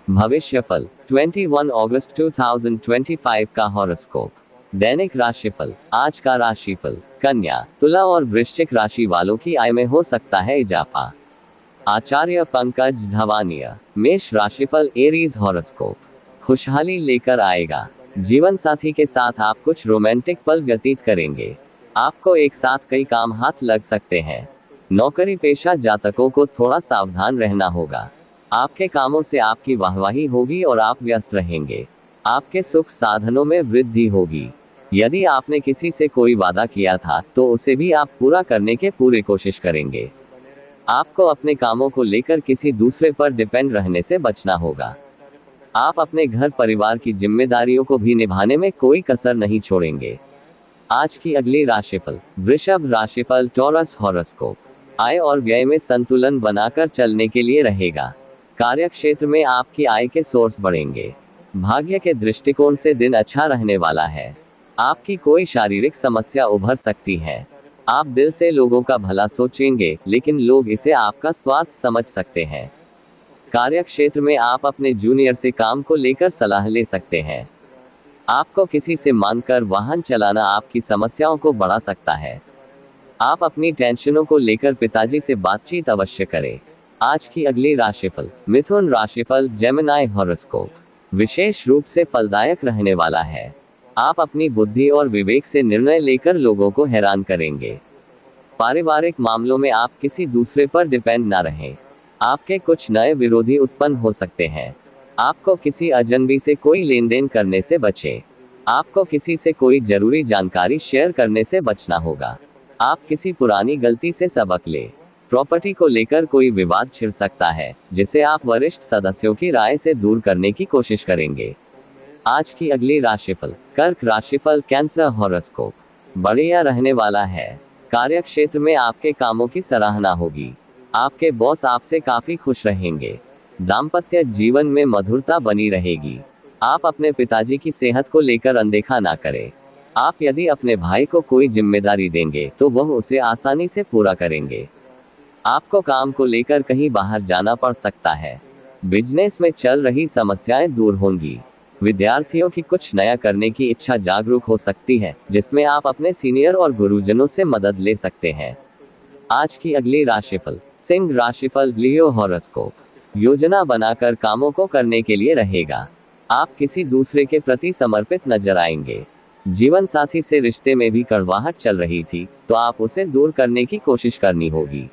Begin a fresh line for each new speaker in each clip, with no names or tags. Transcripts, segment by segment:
भविष्यफल 21 अगस्त 2025 का हॉरोस्कोप। दैनिक राशिफल। आज का राशिफल। कन्या, तुला और वृश्चिक राशि वालों की आय में हो सकता है इजाफा। आचार्य पंकज धवानिया। मेष राशिफल। एरीज हॉरोस्कोप खुशहाली लेकर आएगा। जीवन साथी के साथ आप कुछ रोमांटिक पल व्यतीत करेंगे। आपको एक साथ कई काम हाथ लग सकते हैं। नौकरी पेशा जातकों को थोड़ा सावधान रहना होगा। आपके कामों से आपकी वाहवाही होगी और आप व्यस्त रहेंगे। आपके सुख साधनों में वृद्धि होगी। यदि आपने किसी से कोई वादा किया था तो उसे भी आप पूरा करने के पूरी कोशिश करेंगे। आपको अपने कामों को लेकर किसी दूसरे पर डिपेंड रहने से बचना होगा। आप अपने घर परिवार की जिम्मेदारियों को भी निभाने में कोई कसर नहीं छोड़ेंगे। आज की अगली राशिफल। वृषभ राशिफल। Taurus horoscope. आय और व्यय में संतुलन बनाकर चलने के लिए रहेगा। कार्य क्षेत्र में आपकी आय के सोर्स बढ़ेंगे। भाग्य के दृष्टिकोण से दिन अच्छा रहने वाला है। आपकी कोई शारीरिक समस्या उभर सकती है। आप दिल से लोगों का भला सोचेंगे, लेकिन लोग इसे आपका स्वार्थ समझ सकते हैं। कार्य क्षेत्र में आप अपने जूनियर से काम को लेकर सलाह ले सकते हैं। आपको किसी से मानकर वाहन चलाना आपकी समस्याओं को बढ़ा सकता है। आप अपनी टेंशनों को लेकर पिताजी से बातचीत अवश्य करें। आज की अगली राशिफल। मिथुन राशिफल। जेमिनी हॉरोस्कोप विशेष रूप से फलदायक रहने वाला है। आप अपनी बुद्धि और विवेक से निर्णय लेकर लोगों को हैरान करेंगे। पारिवारिक मामलों में आप किसी दूसरे पर डिपेंड ना रहें। आपके कुछ नए विरोधी उत्पन्न हो सकते हैं। आपको किसी अजनबी से कोई लेन देन करने से बचें। आपको किसी से कोई जरूरी जानकारी शेयर करने से बचना होगा। आप किसी पुरानी गलती से सबक लें। प्रॉपर्टी को लेकर कोई विवाद छिड़ सकता है, जिसे आप वरिष्ठ सदस्यों की राय से दूर करने की कोशिश करेंगे। आज की अगली राशिफल। कर्क राशिफल। कैंसर हॉरोस्कोप बढ़िया रहने वाला है। कार्य क्षेत्र में आपके कामों की सराहना होगी। आपके बॉस आपसे काफी खुश रहेंगे। दाम्पत्य जीवन में मधुरता बनी रहेगी। आप अपने पिताजी की सेहत को लेकर अनदेखा ना करें। आप यदि अपने भाई को कोई जिम्मेदारी देंगे तो वह उसे आसानी से पूरा करेंगे। आपको काम को लेकर कहीं बाहर जाना पड़ सकता है। बिजनेस में चल रही समस्याएं दूर होंगी। विद्यार्थियों की कुछ नया करने की इच्छा जागरूक हो सकती है, जिसमें आप अपने सीनियर और गुरुजनों से मदद ले सकते हैं। आज की अगली राशिफल। सिंह राशिफल। लियो हॉरोस्कोप योजना बनाकर कामों को करने के लिए रहेगा। आप किसी दूसरे के प्रति समर्पित नजर आएंगे। जीवन साथी से रिश्ते में भी कड़वाहट चल रही थी, तो आप उसे दूर करने की कोशिश करनी होगी।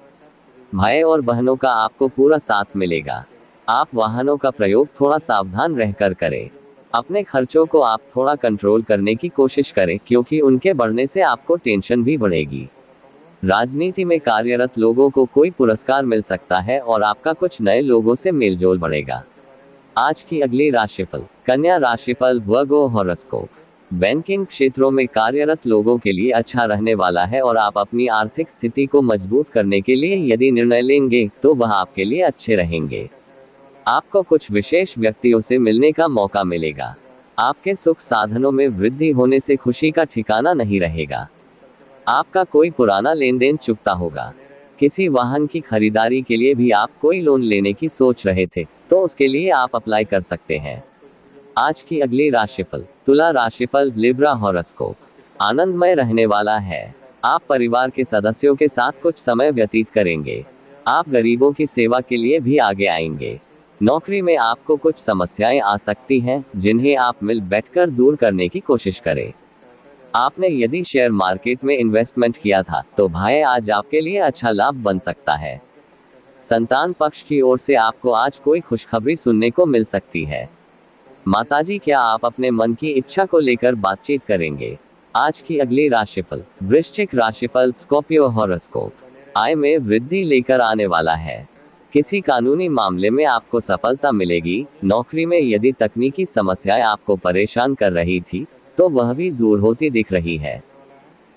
भाई और बहनों का आपको पूरा साथ मिलेगा। आप वाहनों का प्रयोग थोड़ा सावधान रहकर करें। अपने खर्चों को आप थोड़ा कंट्रोल करने की कोशिश करें, क्योंकि उनके बढ़ने से आपको टेंशन भी बढ़ेगी। राजनीति में कार्यरत लोगों को कोई पुरस्कार मिल सकता है और आपका कुछ नए लोगों से मेलजोल बढ़ेगा। आज की अगली राशिफल। कन्या राशिफल। वर्गो हॉरोस्कोप बैंकिंग क्षेत्रों में कार्यरत लोगों के लिए अच्छा रहने वाला है और आप अपनी आर्थिक स्थिति को मजबूत करने के लिए यदि निर्णय लेंगे तो वह आपके लिए अच्छे रहेंगे। आपको कुछ विशेष व्यक्तियों से मिलने का मौका मिलेगा। आपके सुख साधनों में वृद्धि होने से खुशी का ठिकाना नहीं रहेगा। आपका कोई पुराना लेन देन चुकता होगा। किसी वाहन की खरीदारी के लिए भी आप कोई लोन लेने की सोच रहे थे, तो उसके लिए आप अप्लाई कर सकते हैं। आज की अगली राशिफल। तुला राशिफल। लिब्रा हॉरोस्कोप आनंदमय रहने वाला है। आप परिवार के सदस्यों के साथ कुछ समय व्यतीत करेंगे। आप गरीबों की सेवा के लिए भी आगे आएंगे। नौकरी में आपको कुछ समस्याएं आ सकती हैं, जिन्हें आप मिल बैठकर दूर करने की कोशिश करें। आपने यदि शेयर मार्केट में इन्वेस्टमेंट किया था तो भाई आज आपके लिए अच्छा लाभ बन सकता है। संतान पक्ष की ओर से आपको आज कोई खुशखबरी सुनने को मिल सकती है। माताजी, क्या आप अपने मन की इच्छा को लेकर बातचीत करेंगे? आज की अगली राशिफल। वृश्चिक राशिफल। स्कॉर्पियो हॉरोस्कोप आय में वृद्धि लेकर आने वाला है। किसी कानूनी मामले में आपको सफलता मिलेगी। नौकरी में यदि तकनीकी समस्याएं आपको परेशान कर रही थी तो वह भी दूर होती दिख रही है।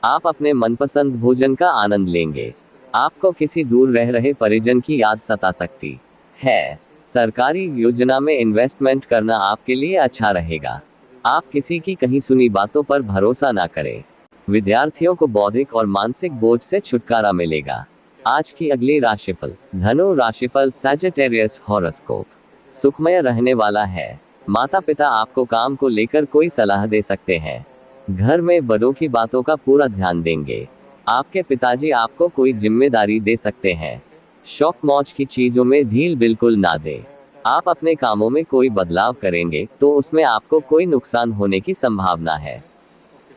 आप अपने मनपसंद भोजन का आनंद लेंगे। आपको किसी दूर रह रहे परिजन की याद सता सकती है। सरकारी योजना में इन्वेस्टमेंट करना आपके लिए अच्छा रहेगा। आप किसी की कहीं सुनी बातों पर भरोसा ना करें। विद्यार्थियों को बौद्धिक और मानसिक बोझ से छुटकारा मिलेगा। आज की अगली राशिफल। धनु राशिफल। सैजिटेरियस हॉरोस्कोप सुखमय रहने वाला है। माता पिता आपको काम को लेकर कोई सलाह दे सकते हैं। घर में बड़ों की बातों का पूरा ध्यान देंगे। आपके पिताजी आपको कोई जिम्मेदारी दे सकते हैं। शौक मौज की चीजों में ढील बिल्कुल ना दें। आप अपने कामों में कोई बदलाव करेंगे तो उसमें आपको कोई नुकसान होने की संभावना है।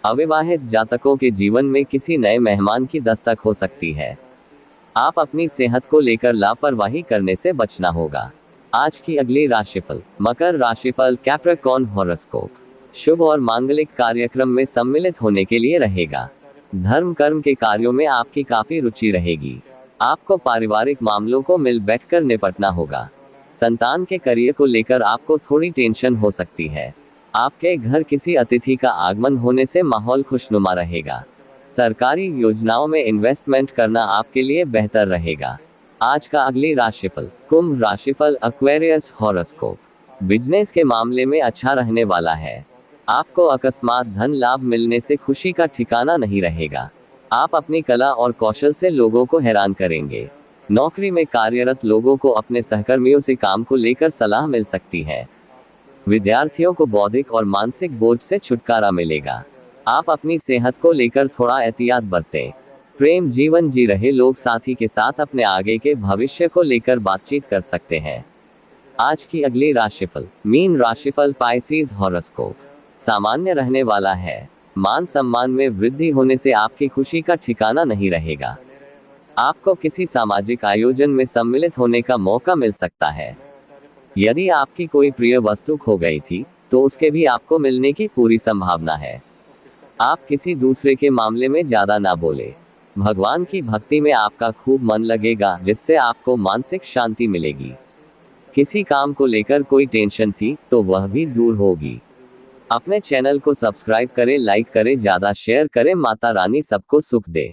अविवाहित जातकों के जीवन में किसी नए मेहमान की दस्तक हो सकती है। आप अपनी सेहत को लेकर लापरवाही करने से बचना होगा। आज की अगली राशिफल। मकर राशिफल, कैप्रिकॉर्न हॉरोस्कोप। शुभ और मांगलिक कार्यक्रम में सम्मिलित होने के लिए रहेगा। धर्म कर्म के कार्यों में आपकी काफी रुचि रहेगी। आपको पारिवारिक मामलों को मिल बैठकर निपटना होगा। संतान के करियर को लेकर आपको थोड़ी टेंशन हो सकती है। आपके घर किसी अतिथि का आगमन होने से माहौल खुशनुमा रहेगा। सरकारी योजनाओं में इन्वेस्टमेंट करना आपके लिए बेहतर रहेगा। आज का अगली राशिफल। कुंभ राशिफल, एक्वेरियस हॉरोस्कोप। बिजनेस के मामले में अच्छा रहने वाला है। आपको अकस्मात धन लाभ मिलने से खुशी का ठिकाना नहीं रहेगा। आप अपनी कला और कौशल से लोगों को हैरान करेंगे। नौकरी में कार्यरत लोगों को अपने सहकर्मियों से काम को लेकर सलाह मिल सकती है। विद्यार्थियों को बौद्धिक और मानसिक बोझ से छुटकारा मिलेगा। आप अपनी सेहत को लेकर थोड़ा एहतियात बरतें। प्रेम जीवन जी रहे लोग साथी के साथ अपने आगे के भविष्य को लेकर बातचीत कर सकते हैं। आज की अगली राशिफल। मीन राशिफल, पाइसेस हॉरोस्कोप। सामान्य रहने वाला है। मान सम्मान में वृद्धि होने से आपकी खुशी का ठिकाना नहीं रहेगा। आपको किसी सामाजिक आयोजन में सम्मिलित होने का मौका मिल सकता है। यदि आपकी कोई प्रिय वस्तु खो गई थी तो उसके भी आपको मिलने की पूरी संभावना है। आप किसी दूसरे के मामले में ज्यादा ना बोले। भगवान की भक्ति में आपका खूब मन लगेगा, जिससे आपको मानसिक शांति मिलेगी। किसी काम को लेकर कोई टेंशन थी तो वह भी दूर होगी। अपने चैनल को सब्सक्राइब करें, लाइक करें, ज्यादा शेयर करें। माता रानी सबको सुख दे।